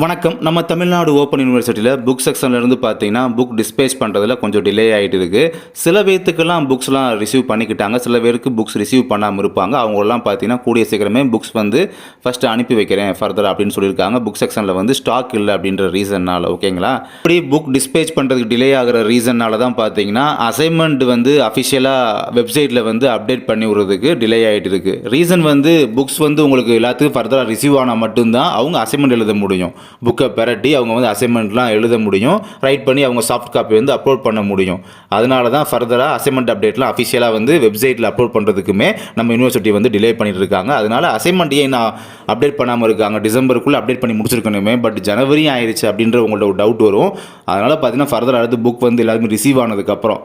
வணக்கம். நம்ம தமிழ்நாடு ஓப்பன் யூனிவர்சிட்டியில் புக் செக்ஷன்லேருந்து பார்த்தீங்கன்னா புக் டிஸ்பேச் பண்ணுறதுல கொஞ்சம் டிலே ஆகிட்டு இருக்குது. சில பேர்த்துக்கெல்லாம் புக்ஸ்லாம் ரிசீவ் பண்ணிக்கிட்டாங்க, சில பேருக்கு புக்ஸ் ரிசீவ் பண்ணாமல் இருப்பாங்க. அவங்களெல்லாம் பார்த்தீங்கன்னா கூடிய சீக்கிரமே புக்ஸ் வந்து ஃபஸ்ட்டு அனுப்பி வைக்கிறேன் ஃபர்தர் அப்படின்னு சொல்லியிருக்காங்க. புக் செக்ஷனில் வந்து ஸ்டாக் இல்லை அப்படின்ற ரீசன்னால். ஓகேங்களா? இப்படி புக் டிஸ்பேச் பண்ணுறதுக்கு டிலே ஆகிற ரீசன்னால் தான் பார்த்தீங்கன்னா அசைன்மெண்ட் வந்து அஃபிஷியலாக வெப்சைட்டில் வந்து அப்டேட் பண்ணி விடுறதுக்கு டிலே ஆகிட்டு இருக்குது. ரீசன் வந்து புக்ஸ் வந்து உங்களுக்கு எல்லாத்துக்கும் ஃபர்தராக ரிசீவ் ஆனால் மட்டும்தான் அவங்க அசைன்மெண்ட் எழுத முடியும். புக்கை பெரட்டி அவங்க வந்து அசைன்மெண்ட்லாம் எழுத முடியும், ரைட் பண்ணி அவங்க சாஃப்ட் காப்பி வந்து அப்லோட் பண்ண முடியும். அதனால தான் ஃபர்தராக அசைன்மெண்ட் அப்டேட்லாம் அஃபிஷியலாக வந்து வெப்சைட்டில் அப்லோட் பண்ணுறதுக்குமே நம்ம யூனிவர்சிட்டி வந்து டிலே பண்ணிட்டு இருக்காங்க. அதனால் அசைன்மெண்ட்டையே நான் அப்டேட் பண்ணாமல் இருக்காங்க, டிசம்பருக்குள்ளே அப்டேட் பண்ணி முடிச்சிருக்கணுமே, பட் ஜனவரி ஆயிடுச்சு அப்படின்ற உங்களோட ஒரு டவுட் வரும். அதனால் பார்த்தீங்கன்னா ஃபர்தர் அடுத்து புக் வந்து எல்லாருமே ரிசீவ் ஆனதுக்கப்புறம்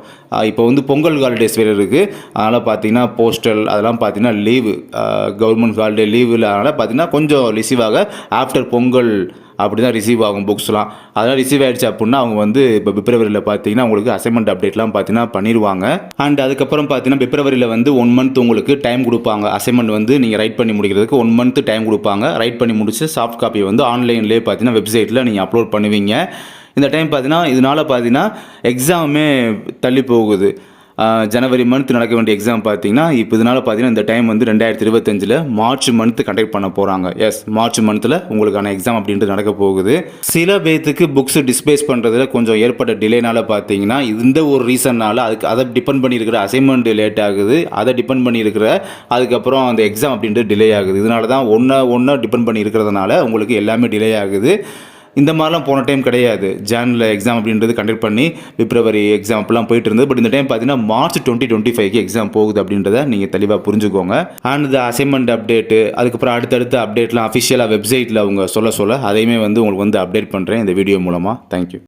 இப்போ வந்து பொங்கல் ஹாலிடேஸ் வேறு இருக்குது. அதனால் பார்த்தீங்கன்னா போஸ்டல் அதெல்லாம் பார்த்தீங்கன்னா லீவு, கவர்மெண்ட் ஹாலிடே லீவில், அதனால் பார்த்தீங்கன்னா கொஞ்சம் ரிசீவ் ஆக ஆஃப்டர் பொங்கல் அப்படி தான் ரிசீவ் ஆகும் புக்ஸ்லாம். அதனால் ரிசீவ் ஆகிடுச்சு அப்படின்னா அவங்க வந்து இப்போ பிப்ரவரியில் பார்த்தீங்கன்னா உங்களுக்கு அசைன்மெண்ட் அப்டேட்லாம் பார்த்தீங்கன்னா பண்ணிடுவாங்க. அண்ட் அதுக்கப்புறம் பார்த்தீங்கன்னா பிப்ரவரியில் வந்து 1 மந்த் உங்களுக்கு டைம் கொடுப்பாங்க. அசைன்மெண்ட் வந்து நீங்கள் ரைட் பண்ணி முடிக்கிறதுக்கு 1 மந்த் டைம் கொடுப்பாங்க. ரைட் பண்ணி முடிச்சு சாஃப்ட் காப்பியை வந்து ஆன்லைன்லேயே பார்த்தீங்கன்னா வெப்சைட்டில் நீங்கள் அப்லோட் பண்ணுவீங்க. இந்த டைம் பார்த்தீங்கன்னா இதனால் பார்த்தீங்கன்னா எக்ஸாமே தள்ளி போகுது. ஜனவரி மந்த் நடக்க வேண்டிய எக்ஸாம் பார்த்தீங்கன்னா இப்போ இதனால் பார்த்தீங்கன்னா இந்த டைம் வந்து 2025 மார்ச் மந்த் கண்டக்ட் பண்ண போகிறாங்க. எஸ், மார்ச் மந்தில் உங்களுக்கான எக்ஸாம் அப்படின்ட்டு நடக்க போகுது. சில பேர்த்துக்கு புக்ஸ் டிஸ்பேஸ் பண்ணுறதுல கொஞ்சம் ஏற்பட்ட டிலேனால் பார்த்தீங்கன்னா இந்த ஒரு ரீசன்னால் அதை டிபெண்ட் பண்ணியிருக்கிற அசைன்மெண்ட் லேட் ஆகுது, அதை டிபெண்ட் பண்ணியிருக்கிற அதுக்கப்புறம் அந்த எக்ஸாம் அப்படின்ட்டு டிலே ஆகுது. இதனால தான் ஒன்று டிபெண்ட் பண்ணி இருக்கிறதுனால உங்களுக்கு எல்லாமே டிலே ஆகுது. இந்த மாதிரிலாம் போன டைம் கிடையாது. ஜானில் எக்ஸாம் அப்படின்றது கண்டக்ட் பண்ணி பிப்ரவரி எக்ஸாம் அப்பெல்லாம் போயிட்டு இருந்தது. பட் இந்த டைம் பார்த்தீங்கன்னா மார்ச் 2025 எக்ஸாம் போகுது அப்படின்றத நீங்கள் தெளிவாக புரிஞ்சுக்கோங்க. அண்ட் இந்த அசைன்மெண்ட் அப்டேட்டு அதுக்கப்புறம் அடுத்தடுத்த அப்டேட்லாம் அஃபிஷியலாக வெப்சைட்டில் அவங்க சொல்ல அதையுமே வந்து உங்களுக்கு வந்து அப்டேட் பண்ணுறேன் இந்த வீடியோ மூலமாக. தேங்க்யூ.